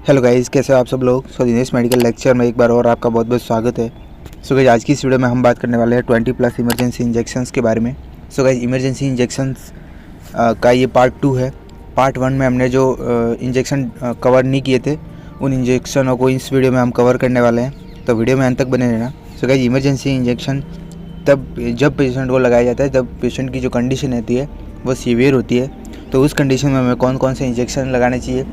Hello guys, कैसे हो आप सब लोग। दिनेश मेडिकल लेक्चर में एक बार और आपका बहुत बहुत स्वागत है। गाइस, आज की इस वीडियो में हम बात करने वाले हैं 20+ इमरजेंसी इंजेक्शंस के बारे में। गाइस, इमरजेंसी इंजेक्शंस का ये पार्ट 2 है। पार्ट 1 में हमने जो इंजेक्शन कवर नहीं किए थे उन इंजेक्शनों को इस वीडियो में हम कवर करने वाले हैं, तो वीडियो में अंत तक बने रहना। गाइस, इमरजेंसी इंजेक्शन जब पेशेंट को लगाया जाता है तब पेशेंट की जो कंडीशन रहती है वो सीवियर होती है। तो उस कंडीशन में हमें कौन कौन से इंजेक्शन लगाने चाहिए,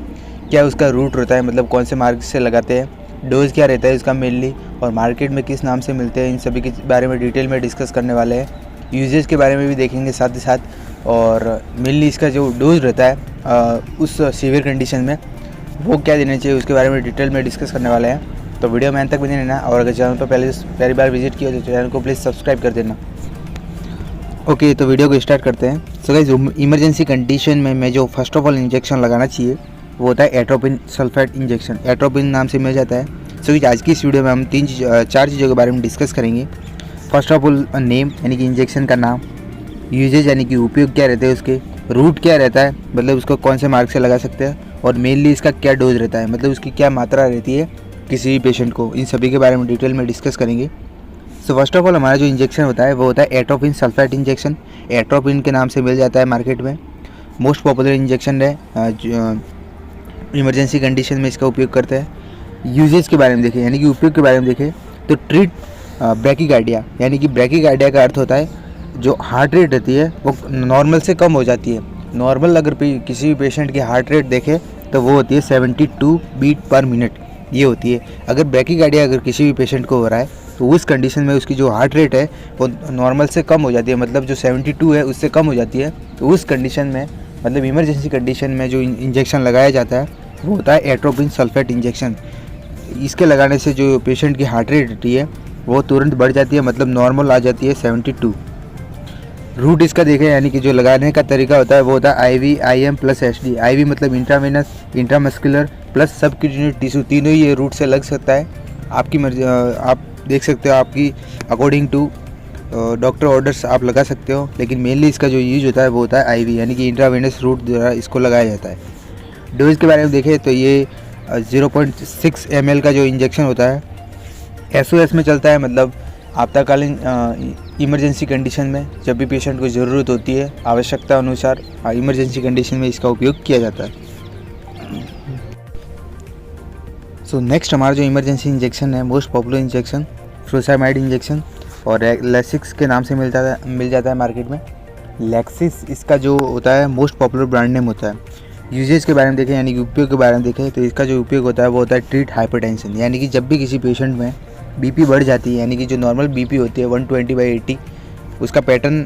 क्या उसका रूट होता है, मतलब कौन से मार्ग से लगाते हैं, डोज क्या रहता है इसका मेनली, और मार्केट में किस नाम से मिलते हैं, इन सभी के बारे में डिटेल में डिस्कस करने वाले हैं। यूजेज के बारे में भी देखेंगे साथ ही साथ, और मेनली इसका जो डोज रहता है उस सीवियर कंडीशन में वो क्या देना चाहिए उसके बारे में डिटेल में डिस्कस करने वाले हैं। तो वीडियो में अंत तक बने रहना, और अगर चैनल पर पहली बार विजिट किया तो चैनल को प्लीज़ सब्सक्राइब कर देना। ओके, तो वीडियो को स्टार्ट करते हैं। गाइस, इमरजेंसी कंडीशन में मैं जो फर्स्ट ऑफ ऑल इंजेक्शन लगाना चाहिए वो होता है एट्रोपिन सल्फेट इंजेक्शन। एट्रोपिन नाम से मिल जाता है। आज की इस वीडियो में हम 4 चीज़ों के बारे में डिस्कस करेंगे। फर्स्ट ऑफ ऑल नेम, यानी कि इंजेक्शन का नाम, यूजेज यानी कि उपयोग क्या रहते हैं उसके, रूट क्या रहता है, मतलब उसको कौन से मार्ग से लगा सकते हैं, और मेनली इसका क्या डोज रहता है, मतलब उसकी क्या मात्रा रहती है किसी भी पेशेंट को, इन सभी के बारे में डिटेल में डिस्कस करेंगे। फर्स्ट ऑफ ऑल हमारा जो इंजेक्शन होता है वो होता है एट्रोपिन सल्फेट इंजेक्शन। एट्रोपिन के नाम से मिल जाता है मार्केट में। मोस्ट पॉपुलर इंजेक्शन है, इमरजेंसी कंडीशन में इसका उपयोग करते हैं। यूजेज के बारे में देखें, यानी कि उपयोग के बारे में देखें तो ट्रीट ब्रैकीकार्डिया, यानी कि ब्रैकीकार्डिया का अर्थ होता है जो हार्ट रेट रहती है वो नॉर्मल से कम हो जाती है। नॉर्मल अगर किसी भी पेशेंट की हार्ट रेट देखें तो वो होती है 72 बीट पर मिनट, ये होती है। अगर ब्रैकीकार्डिया अगर किसी भी पेशेंट को हो रहा है तो उस कंडीशन में उसकी जो हार्ट रेट है वो नॉर्मल से कम हो जाती है, मतलब जो 72 है उससे कम हो जाती है। तो उस कंडीशन में, मतलब इमरजेंसी कंडीशन में जो इंजेक्शन लगाया जाता है वो होता है एट्रोपिन सल्फेट इंजेक्शन। इसके लगाने से जो पेशेंट की हार्ट रेट रहती है वो तुरंत बढ़ जाती है, मतलब नॉर्मल आ जाती है 72। रूट इसका देखें, यानी कि जो लगाने का तरीका होता है वो होता है IV, IM plus HD। IV मतलब intravenous, intramuscular plus subcutaneous tissue, तीनों ही ये रूट से लग सकता है। आपकी मर्जी, आप देख सकते हो, आपकी अकॉर्डिंग टू डॉक्टर ऑर्डर्स आप लगा सकते हो, लेकिन मेनली इसका जो यूज होता है वो होता है IV, यानी कि इंट्रावेनस रूट द्वारा इसको लगाया जाता है। डोज के बारे में देखें तो ये 0.6 ml का जो इंजेक्शन होता है SOS में चलता है, मतलब आपातकालीन इमरजेंसी कंडीशन में जब भी पेशेंट को ज़रूरत होती है, आवश्यकता अनुसार इमरजेंसी कंडीशन में इसका उपयोग किया जाता है। नेक्स्ट हमारा जो इमरजेंसी इंजेक्शन है, मोस्ट पॉपुलर इंजेक्शन फ्रूसामाइड इंजेक्शन, और लेक्सिस के नाम से मिल जाता है मार्केट में। लेक्सिस इसका जो होता है मोस्ट पॉपुलर ब्रांड नेम होता है। यूजेज के बारे में देखें, यानी कि उपयोग के बारे में देखें तो इसका जो उपयोग होता है वो होता है ट्रीट हाइपरटेंशन, यानी कि जब भी किसी पेशेंट में BP बढ़ जाती है, यानी कि जो नॉर्मल BP होती है 120/80, उसका पैटर्न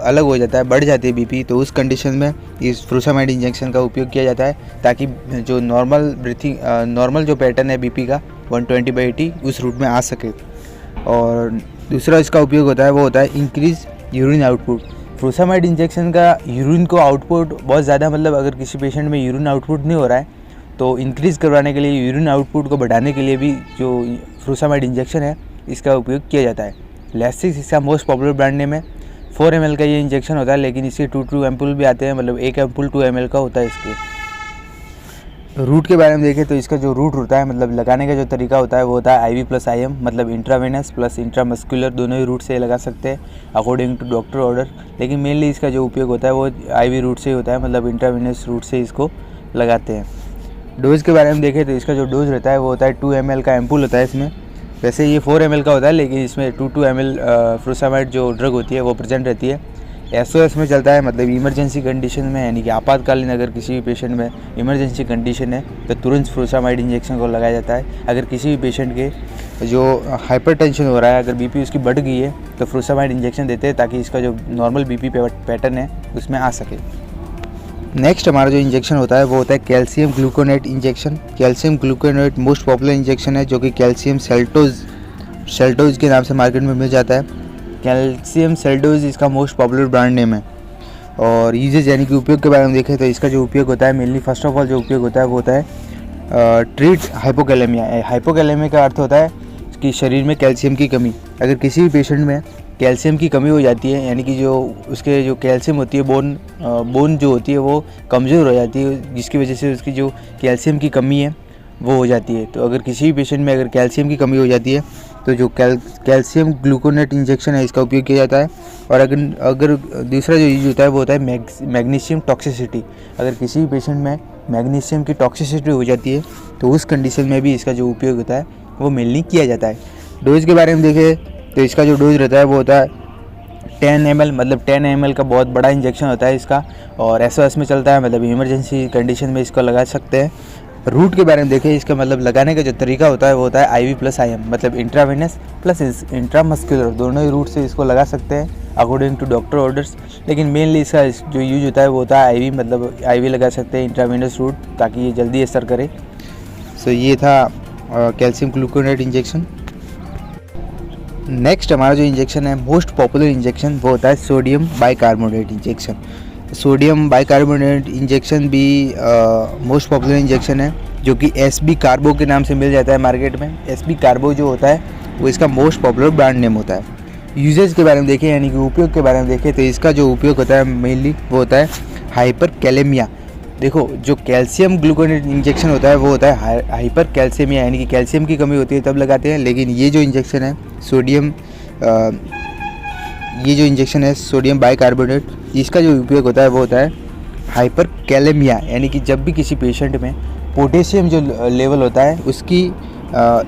अलग हो जाता है, बढ़ जाती है BP, तो उस कंडीशन में इस फ्रूसामाइड इंजेक्शन का उपयोग किया जाता है ताकि जो नॉर्मल जो पैटर्न है BP का 120/80 उस रूट में आ सके। और दूसरा इसका उपयोग होता है वो होता है इंक्रीज यूरिन आउटपुट। फ्रूसामाइड इंजेक्शन का यूरिन को आउटपुट बहुत ज़्यादा, मतलब अगर किसी पेशेंट में यूरिन आउटपुट नहीं हो रहा है तो इंक्रीज़ करवाने के लिए, यूरिन आउटपुट को बढ़ाने के लिए भी जो फ्रूसामाइड इंजेक्शन है इसका उपयोग किया जाता है। लेक्सिस इसका मोस्ट पॉपुलर ब्रांड नेम है। 4 ml का ये इंजेक्शन होता है, लेकिन इसके 2 एम्पुल भी आते हैं, मतलब एक एम्पुल 2 ml का होता है। इसके रूट के बारे में देखें तो इसका जो रूट होता है, मतलब लगाने का जो तरीका होता है वो होता है IV प्लस IM, मतलब इंट्रावेनस प्लस इंट्रामस्कुलर, दोनों ही रूट से लगा सकते हैं अकॉर्डिंग टू डॉक्टर ऑर्डर, लेकिन मेनली इसका जो उपयोग होता है वो IV रूट से ही होता है, मतलब इंट्रावेनस रूट से इसको लगाते हैं। डोज के बारे में देखें तो इसका जो डोज रहता है वो होता है 2 ml का एम्पुल होता है इसमें। वैसे ये 4 ml का होता है, लेकिन इसमें 2 ml फ्रूसामाइड जो ड्रग होती है वो प्रेजेंट रहती है। SOS में चलता है, मतलब इमरजेंसी कंडीशन में, यानी कि आपातकालीन अगर किसी भी पेशेंट में इमरजेंसी कंडीशन है तो तुरंत फ्रूसामाइड इंजेक्शन को लगाया जाता है। अगर किसी भी पेशेंट के जो हाइपरटेंशन हो रहा है, अगर BP उसकी बढ़ गई है तो फ्रूसामाइड इंजेक्शन देते हैं ताकि इसका जो नॉर्मल BP पैटर्न है उसमें आ सके। नेक्स्ट हमारा जो इंजेक्शन होता है वो होता है calcium gluconate injection. Calcium gluconate most popular injection है जो कि कैल्शियम सेल्टोज के नाम से मार्केट में मिल जाता है। कैल्शियम सेल्टोज इसका मोस्ट पॉपुलर ब्रांड नेम है। और यूजेज, यानी कि उपयोग के बारे में देखें तो इसका जो उपयोग होता है, मेनली फर्स्ट ऑफ ऑल जो उपयोग होता है वो होता है ट्रीट हाइपोकैलेमिया। हाइपोकैलेमिया का अर्थ होता है कि शरीर में कैल्शियम की कमी। अगर किसी भी पेशेंट में कैल्शियम की कमी हो जाती है, यानी कि जो उसके जो कैल्शियम होती है, बोन जो होती है वो कमज़ोर हो जाती है, जिसकी वजह से उसकी जो कैल्शियम की कमी है वो हो जाती है। तो अगर किसी भी पेशेंट में अगर कैल्शियम की कमी हो जाती है तो जो कैल्शियम ग्लूकोनेट इंजेक्शन है इसका उपयोग किया जाता है। और अगर दूसरा जो यूज होता है वो होता है मैग्नीशियम टॉक्सिसिटी। अगर किसी भी पेशेंट में मैग्नीशियम की टॉक्सिसिटी हो जाती है तो उस कंडीशन में भी इसका जो उपयोग होता है वो मेनली किया जाता है। डोज के बारे में देखें तो इसका जो डोज रहता है वो होता है 10 ml, मतलब 10 ml का बहुत बड़ा इंजेक्शन होता है इसका, और SOS में चलता है, मतलब इमरजेंसी कंडीशन में इसको लगा सकते हैं। रूट के बारे में देखें, इसका मतलब लगाने का जो तरीका होता है वो होता है IV प्लस IM, मतलब इंट्रावेनस प्लस इंट्रामस्कुलर, दोनों ही रूट से इसको लगा सकते हैं अकॉर्डिंग टू डॉक्टर ऑर्डर्स। लेकिन मेनली इसका जो यूज होता है वो होता है IV, मतलब IV लगा सकते हैं इंट्रावेनस रूट, ताकि ये जल्दी असर करे। सो ये था कैल्शियम ग्लूकोनेट इंजेक्शन। नेक्स्ट हमारा जो इंजेक्शन है मोस्ट पॉपुलर इंजेक्शन वो होता है sodium bicarbonate injection. Sodium bicarbonate injection भी मोस्ट पॉपुलर इंजेक्शन है, जो कि SB कार्बो के नाम से मिल जाता है मार्केट में। SB कार्बो जो होता है वो इसका मोस्ट पॉपुलर ब्रांड नेम होता है। यूजेज के बारे में देखें, यानी कि उपयोग के बारे में देखें, तो इसका जो उपयोग होता है मेनली वो होता है हाइपरकैलेमिया। देखो, जो कैल्शियम ग्लूकोनेट इंजेक्शन होता है वो होता है हाइपर कैल्शियमिया, यानी कि कैल्शियम की कमी होती है तब लगाते हैं। लेकिन ये जो इंजेक्शन है सोडियम बाइकार्बोनेट, इसका जो उपयोग होता है वो होता है हाइपर कैलेमिया, यानी कि जब भी किसी पेशेंट में पोटेशियम जो लेवल होता है उसकी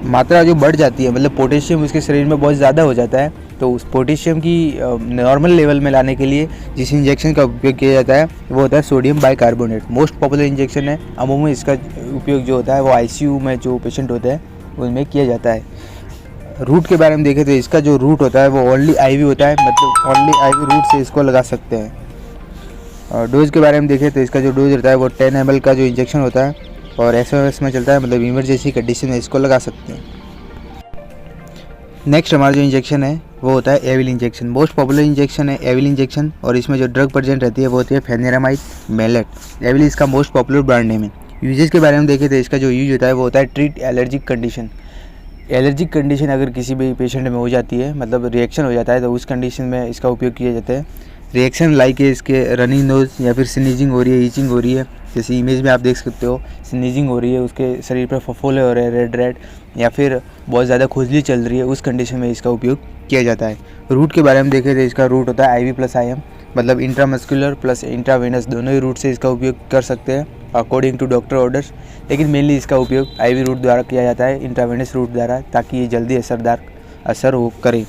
मात्रा जो बढ़ जाती है, मतलब पोटेशियम उसके शरीर में बहुत ज़्यादा हो जाता है, तो उस पोटेशियम की नॉर्मल लेवल में लाने के लिए जिस इंजेक्शन का उपयोग किया जाता है वो होता है sodium bicarbonate. Most popular injection है। अमूमन इसका उपयोग जो होता है वो ICU में जो पेशेंट होते हैं उनमें किया जाता है। रूट के बारे में देखें तो इसका जो रूट होता है वो ओनली IV होता है, मतलब ओनली IV रूट से इसको लगा सकते हैं। और डोज के बारे में देखें तो इसका जो डोज रहता है वो 10 ml का जो इंजेक्शन होता है और SOS में चलता है, मतलब इमरजेंसी कंडीशन में इसको लगा सकते हैं। नेक्स्ट हमारा जो इंजेक्शन है वो होता है Avil injection. Most popular injection है एविल इंजेक्शन, और इसमें जो ड्रग प्रेजेंट रहती है वो होती है फेनेरामाइड मेलेट। एविल इसका मोस्ट पॉपुलर ब्रांड नेम है। यूजेस के बारे में देखें तो इसका जो यूज होता है वो होता है treat allergic condition. Allergic condition अगर किसी भी पेशेंट में हो जाती है, मतलब रिएक्शन हो जाता है, तो उस कंडीशन में इसका उपयोग किया जाता है। रिएक्शन लाइक है इसके रनिंग नोज, या फिर स्नीजिंग हो रही है, ईचिंग हो रही है, जैसे इमेज में आप देख सकते हो स्नीजिंग हो रही है, उसके शरीर पर फफोले हो रहे हैं रेड, या फिर बहुत ज़्यादा खुजली चल रही है, उस कंडीशन में इसका उपयोग किया जाता है। रूट के बारे में देखें तो इसका रूट होता है IV प्लस IM, मतलब इंट्रामस्कुलर प्लस इंट्रावेनस, दोनों ही रूट से इसका उपयोग कर सकते हैं अकॉर्डिंग टू डॉक्टर ऑर्डर्स। लेकिन मेनली इसका उपयोग IV रूट द्वारा किया जाता है, इंट्रावेनस रूट द्वारा, ताकि ये जल्दी असर हो करे।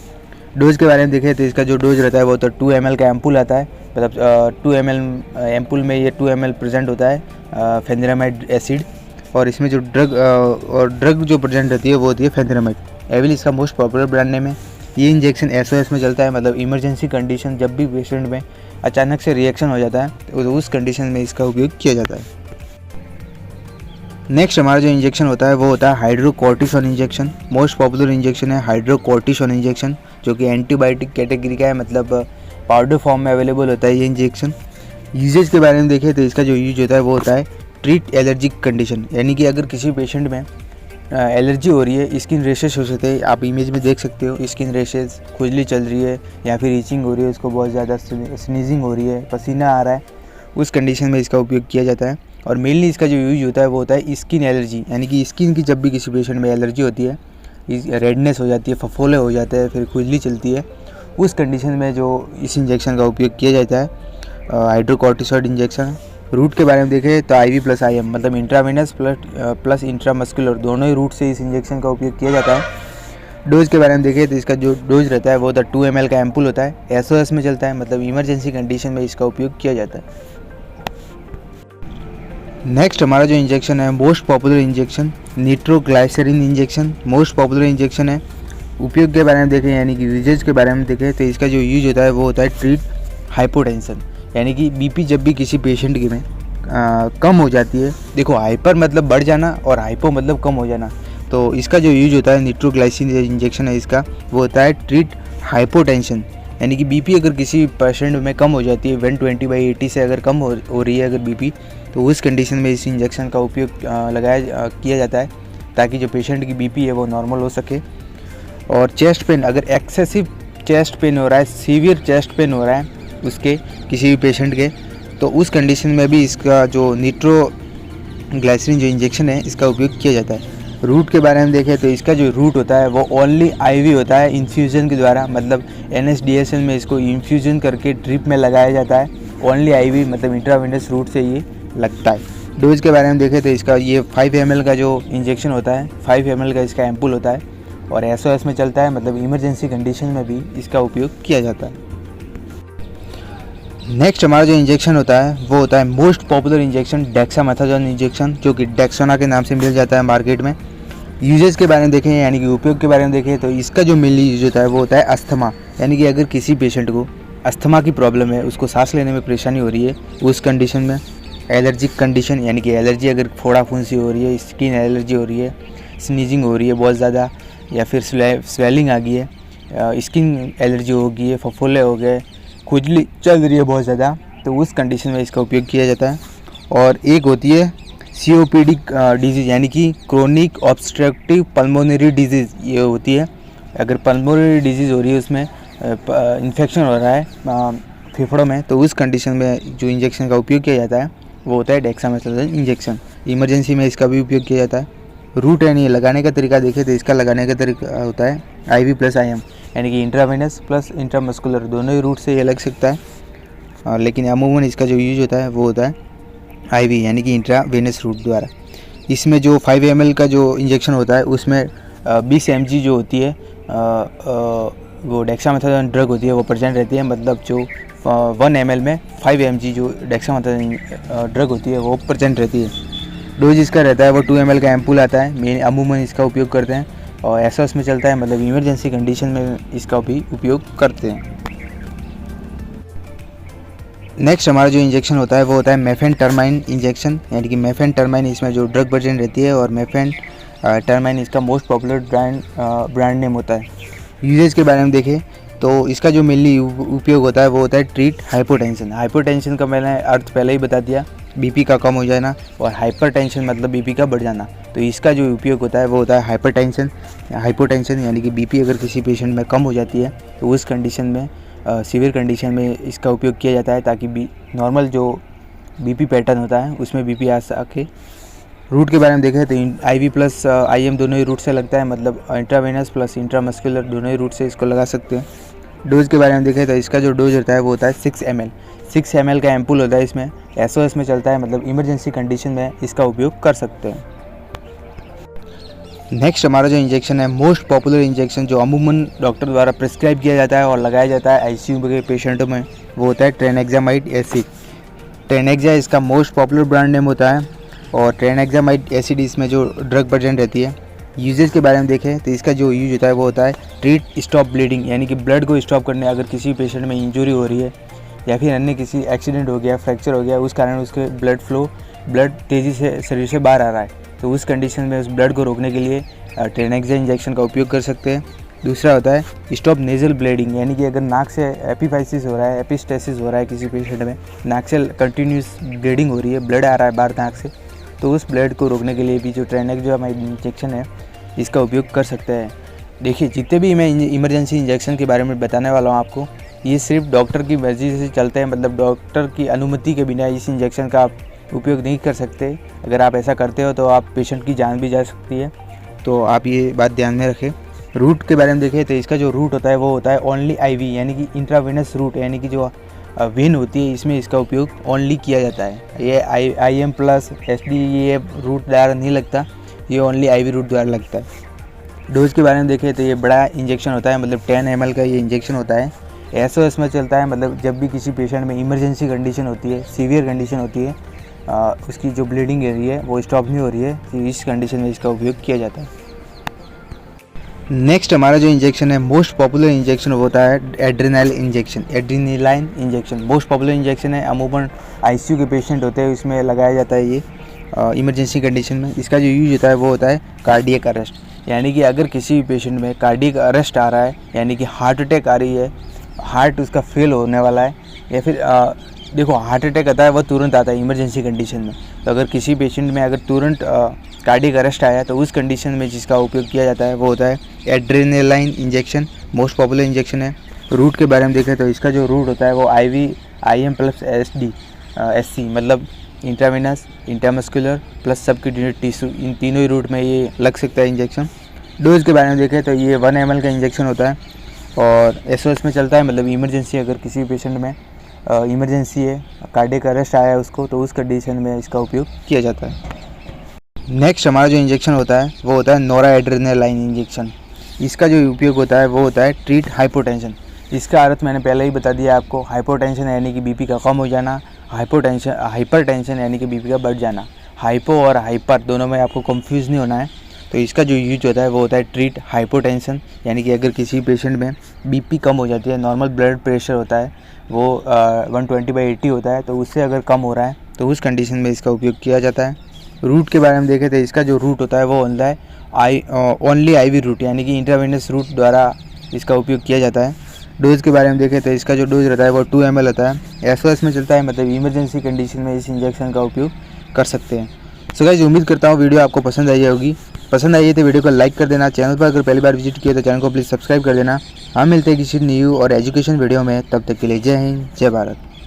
डोज के बारे में देखें तो इसका जो डोज रहता है वो तो 2 ml का एम्पुल आता है, मतलब 2 ml एम्पुल में ये 2 ml प्रेजेंट होता है फेनेरामाइड एसिड, और इसमें जो ड्रग जो प्रेजेंट रहती है वो होती है फेनेरामाइड। एविल इसका मोस्ट पॉपुलर ब्रांड नेम है। ये इंजेक्शन SOS में चलता है, मतलब इमरजेंसी कंडीशन, जब भी पेशेंट में अचानक से रिएक्शन हो जाता है तो उस कंडीशन में इसका उपयोग किया जाता है। नेक्स्ट हमारा जो इंजेक्शन होता है वो होता है hydrocortisone injection. Most popular injection है हाइड्रोकोर्टिसोन इंजेक्शन, जो कि एंटीबायोटिक कैटेगरी का है, मतलब पाउडर फॉर्म में अवेलेबल होता है ये इंजेक्शन। यूजेज के बारे में देखें तो इसका जो यूज होता है वो होता है ट्रीट एलर्जिक कंडीशन, यानी कि अगर किसी पेशेंट में एलर्जी हो रही है, स्किन रेशेस हो सकते हैं, आप इमेज में देख सकते हो स्किन रेशेस, खुजली चल रही है, या फिर ईचिंग हो रही है, उसको बहुत ज़्यादा स्नीजिंग हो रही है, पसीना आ रहा है, उस कंडीशन में इसका उपयोग किया जाता है। और मेनली इसका जो यूज होता है वो होता है स्किन एलर्जी, यानी कि स्किन की जब भी किसी पेशेंट में एलर्जी होती है, रेडनेस हो जाती है, फफोले हो जाते हैं, फिर खुजली चलती है, उस कंडीशन में जो इस इंजेक्शन का उपयोग किया जाता है हाइड्रोकोर्टिसोन इंजेक्शन। रूट के बारे में देखें तो IV प्लस IM, मतलब इंट्रावेनस प्लस इंट्रामस्कुलर, दोनों ही रूट से इस इंजेक्शन का उपयोग किया जाता है। डोज के बारे में देखें तो इसका जो डोज रहता है वो 2 ml का एम्पुल होता है, SOS में चलता है, मतलब इमरजेंसी कंडीशन में इसका उपयोग किया जाता है। नेक्स्ट हमारा जो इंजेक्शन है most popular injection nitroglycerine injection. Most popular injection है। उपयोग के बारे में देखें, यानी कि यूजेज के बारे में देखें तो इसका जो यूज होता है वो होता है ट्रीट हाइपोटेंशन, यानी कि BP जब भी किसी पेशेंट की में कम हो जाती है। देखो, हाइपर मतलब बढ़ जाना और हाइपो मतलब कम हो जाना, तो इसका जो यूज होता है निट्रोग्लाइसिन इंजेक्शन है इसका, वो होता है ट्रीट हाइपोटेंशन, यानी कि BP अगर किसी पेशेंट में कम हो जाती है 120/80 से अगर कम हो रही है अगर BP, तो उस कंडीशन में इस इंजेक्शन का उपयोग किया जाता है, ताकि जो पेशेंट की BP है वो नॉर्मल हो सके। और चेस्ट पेन, अगर एक्सेसिव चेस्ट पेन हो रहा है, सीवियर चेस्ट पेन हो रहा है उसके किसी भी पेशेंट के, तो उस कंडीशन में भी इसका जो ग्लाइसरीन जो इंजेक्शन है इसका उपयोग किया जाता है। रूट के बारे में देखें तो इसका जो रूट होता है वो ओनली आईवी होता है इन्फ्यूज़न के द्वारा, मतलब NSDSL में इसको इन्फ्यूज़न करके ड्रिप में लगाया जाता है। ओनली आईवी मतलब इंट्रावेनस रूट से ये लगता है। डोज के बारे में देखें तो इसका ये 5 ml का जो इंजेक्शन होता है, 5 ml का इसका एम्पुल होता है और SOS में चलता है, मतलब इमरजेंसी कंडीशन में भी इसका उपयोग किया जाता है। नेक्स्ट हमारा जो इंजेक्शन होता है वो होता है most popular injection dexamethasone injection, जो कि डेक्सोना के नाम से मिल जाता है मार्केट में। यूजेस के बारे में देखें यानी कि उपयोग के बारे में देखें तो इसका जो मेनली यूज होता है वो होता है अस्थमा, यानी कि अगर किसी पेशेंट को अस्थमा की प्रॉब्लम है, उसको सांस लेने में परेशानी हो रही है, उस कंडीशन में एलर्जिक कंडीशन यानी कि एलर्जी, अगर फोड़ा फुंसी हो रही है, स्किन एलर्जी हो रही है, स्नीजिंग हो रही है बहुत ज़्यादा, या फिर स्वेलिंग आ गई है, स्किन एलर्जी हो गई है, फफोले हो गए, खुजली चल रही है बहुत ज़्यादा, तो उस कंडीशन में इसका उपयोग किया जाता है। और एक होती है COPD डिजीज़ यानी कि क्रोनिक ऑब्स्ट्रक्टिव पल्मोनरी डिजीज़, ये होती है अगर पल्मोनरी डिजीज़ हो रही है, उसमें इन्फेक्शन हो रहा है फेफड़ों में, तो उस कंडीशन में जो इंजेक्शन का उपयोग किया जाता है वो होता है डेक्सामेथासोन इंजेक्शन। इमरजेंसी में इसका भी उपयोग किया जाता है। रूट यानी लगाने का तरीका देखें तो इसका लगाने का तरीका होता है IV + IM, यानी कि इंट्रावेनस प्लस इंट्रामस्कुलर, दोनों ही रूट से ये लग सकता है, लेकिन अमूमन इसका जो यूज होता है वो होता है IV यानी कि इंट्रावेनस रूट द्वारा। इसमें जो 5 ml का जो इंजेक्शन होता है उसमें 20 mg जो होती है वो डेक्सामेथासोन ड्रग होती है वो प्रेजेंट रहती है, मतलब जो 1 ml में 5 mg जो डेक्सामेथासोन ड्रग होती है वो प्रेजेंट रहती है। डोज इसका रहता है वो 2 ml का एम्पुल आता है, मेन अमूमन इसका उपयोग करते हैं और SOS में चलता है, मतलब इमरजेंसी कंडीशन में इसका भी उपयोग करते हैं। नेक्स्ट हमारा जो इंजेक्शन होता है वो होता है मेफेनटर्माइन इंजेक्शन, यानी कि मेफेनटर्माइन इसमें जो ड्रग प्रेजेंट रहती है और मेफेनटर्माइन इसका मोस्ट पॉपुलर ब्रांड नेम होता है। यूजेज के बारे में देखें तो इसका जो मेनली उपयोग होता है वो होता है ट्रीट हाइपोटेंशन। हाइपोटेंशन का मैंने अर्थ पहले ही बता दिया, BP का कम हो जाना, और हाइपरटेंशन मतलब BP का बढ़ जाना। तो इसका जो उपयोग होता है वो होता है हाइपोटेंशन, यानी कि BP अगर किसी पेशेंट में कम हो जाती है तो उस कंडीशन में सीवियर कंडीशन में इसका उपयोग किया जाता है, ताकि नॉर्मल जो BP पैटर्न होता है उसमें BP आ सके। रूट के बारे में देखें तो IV + IM दोनों ही रूट से लगता है, मतलब इंट्रावेनस प्लस इंट्रामस्कुलर दोनों ही रूट से इसको लगा सकते हैं। डोज के बारे में देखें तो इसका जो डोज होता है वो होता है 6 ml। 6 ml का एम्पुल होता है, इसमें SOS में चलता है, मतलब इमरजेंसी कंडीशन में इसका उपयोग कर सकते हैं। नेक्स्ट हमारा जो इंजेक्शन है मोस्ट पॉपुलर इंजेक्शन जो अमूमन डॉक्टर द्वारा प्रिस्क्राइब किया जाता है और लगाया जाता है ICU के पेशेंटों में, वो होता है ट्रेनेक्सामाइड एसिड। ट्रेनेक्सा इसका मोस्ट पॉपुलर ब्रांड नेम होता है और ट्रेनेक्सामाइड एसिड इसमें जो ड्रग प्रेजेंट रहती है। यूजेज के बारे में देखें तो इसका जो यूज होता है वो होता है ट्रीट स्टॉप ब्लीडिंग, यानी कि ब्लड को स्टॉप करने, अगर किसी पेशेंट में इंजरी हो रही है या फिर अन्य किसी एक्सीडेंट हो गया, फ्रैक्चर हो गया, उस कारण उसके ब्लड तेज़ी से शरीर से बाहर आ रहा है, तो उस कंडीशन में उस ब्लड को रोकने के लिए ट्रेनेक्सा इंजेक्शन का उपयोग कर सकते हैं। दूसरा होता है स्टॉप नेजल ब्लीडिंग, यानी कि अगर नाक से एपिफाइसिस हो रहा है, एपिस्टेसिस हो रहा है किसी पेशेंट में, नाक से कंटिन्यूस ब्लीडिंग हो रही है, ब्लड आ रहा है बाहर नाक से, तो उस ब्लड को रोकने के लिए भी जो ट्रेनेक्सामाइड इंजेक्शन है इसका उपयोग कर सकते हैं। देखिए जितने भी मैं इमरजेंसी इंजेक्शन के बारे में बताने वाला हूँ आपको, ये सिर्फ डॉक्टर की मर्जी से चलते हैं, मतलब डॉक्टर की अनुमति के बिना इस इंजेक्शन का आप उपयोग नहीं कर सकते। अगर आप ऐसा करते हो तो आप पेशेंट की जान भी जा सकती है, तो आप ये बात ध्यान में रखें। रूट के बारे में देखें तो इसका जो रूट होता है वो होता है ओनली IV, यानी कि इंट्रावेनस रूट, यानी कि जो वेन होती है इसमें इसका उपयोग ओनली किया जाता है। ये IM + SD ये रूट द्वारा नहीं लगता, ये ओनली IV रूट द्वारा लगता है। डोज के बारे में देखें तो ये बड़ा इंजेक्शन होता है, मतलब 10 ml का ये इंजेक्शन होता है। SOS में चलता है, मतलब जब भी किसी पेशेंट में इमरजेंसी कंडीशन होती है, सीवियर कंडीशन होती है, उसकी जो ब्लीडिंग हो रही है वो स्टॉप नहीं हो रही है, तो इस कंडीशन में इसका उपयोग किया जाता है। नेक्स्ट हमारा जो इंजेक्शन है मोस्ट पॉपुलर इंजेक्शन होता है adrenaline injection. Most popular injection है, अमूमन ICU के पेशेंट होते हैं उसमें लगाया जाता है ये इमरजेंसी कंडीशन में। इसका जो यूज होता है वो होता है कार्डियक अरेस्ट, यानी कि अगर किसी पेशेंट में कार्डियक अरेस्ट आ रहा है, यानी कि हार्ट अटैक आ रही है, हार्ट उसका फेल होने वाला है, या फिर देखो हार्ट अटैक आता है वो तुरंत आता है इमरजेंसी कंडीशन में, तो अगर किसी पेशेंट में अगर तुरंत कार्डियक अरेस्ट आया तो उस कंडीशन में जिसका उपयोग किया जाता है वो होता है adrenaline injection. Most popular injection है। रूट के बारे में देखें तो इसका जो रूट होता है वो IV, IM + SD SC, मतलब intravenous, intramuscular plus subcutaneous tissue, इन तीनों ही रूट में ये लग सकता है इंजेक्शन। डोज के बारे में देखें तो ये 1 ml का इंजेक्शन होता है और SOS में चलता है, मतलब इमरजेंसी, अगर किसी पेशेंट में इमरजेंसी है, कार्डियक अरेस्ट आया है उसको, तो उस कंडीशन में इसका उपयोग किया जाता है। नेक्स्ट हमारा जो इंजेक्शन होता है वो होता है नोराएड्रेनालाइन इंजेक्शन। इसका जो उपयोग होता है वो होता है ट्रीट हाइपोटेंशन। इसका अर्थ मैंने पहले ही बता दिया आपको। हाइपोटेंशन यानी कि बीपी का कम हो जाना, हाइपरटेंशन यानी कि बीपी का बढ़ जाना। हाइपो और हाइपर दोनों में आपको कंफ्यूज नहीं होना है। तो इसका जो यूज होता है वो होता है ट्रीट हाइपोटेंशन, यानी कि अगर किसी पेशेंट में बीपी कम हो जाती है, नॉर्मल ब्लड प्रेशर होता है वो 120/80 होता है, तो उससे अगर कम हो रहा है तो उस कंडीशन में इसका उपयोग किया जाता है। रूट के बारे में देखें तो इसका जो रूट होता है वो होता है ओनली IV रूट, यानी कि इंट्रावेनस रूट द्वारा इसका उपयोग किया जाता है। डोज के बारे में देखें तो इसका जो डोज रहता है वो 2 ml होता है। SOS में चलता है, मतलब इमरजेंसी कंडीशन में इस इंजेक्शन का उपयोग कर सकते हैं। सो गाइस, उम्मीद करता हूँ वीडियो आपको पसंद आई होगी। पसंद आई है तो वीडियो को लाइक कर देना। चैनल पर अगर पहली बार विजिट किया तो चैनल को प्लीज़ सब्सक्राइब कर देना। हम मिलते हैं किसी न्यू और एजुकेशन वीडियो में, तब तक के लिए जय हिंद, जय भारत।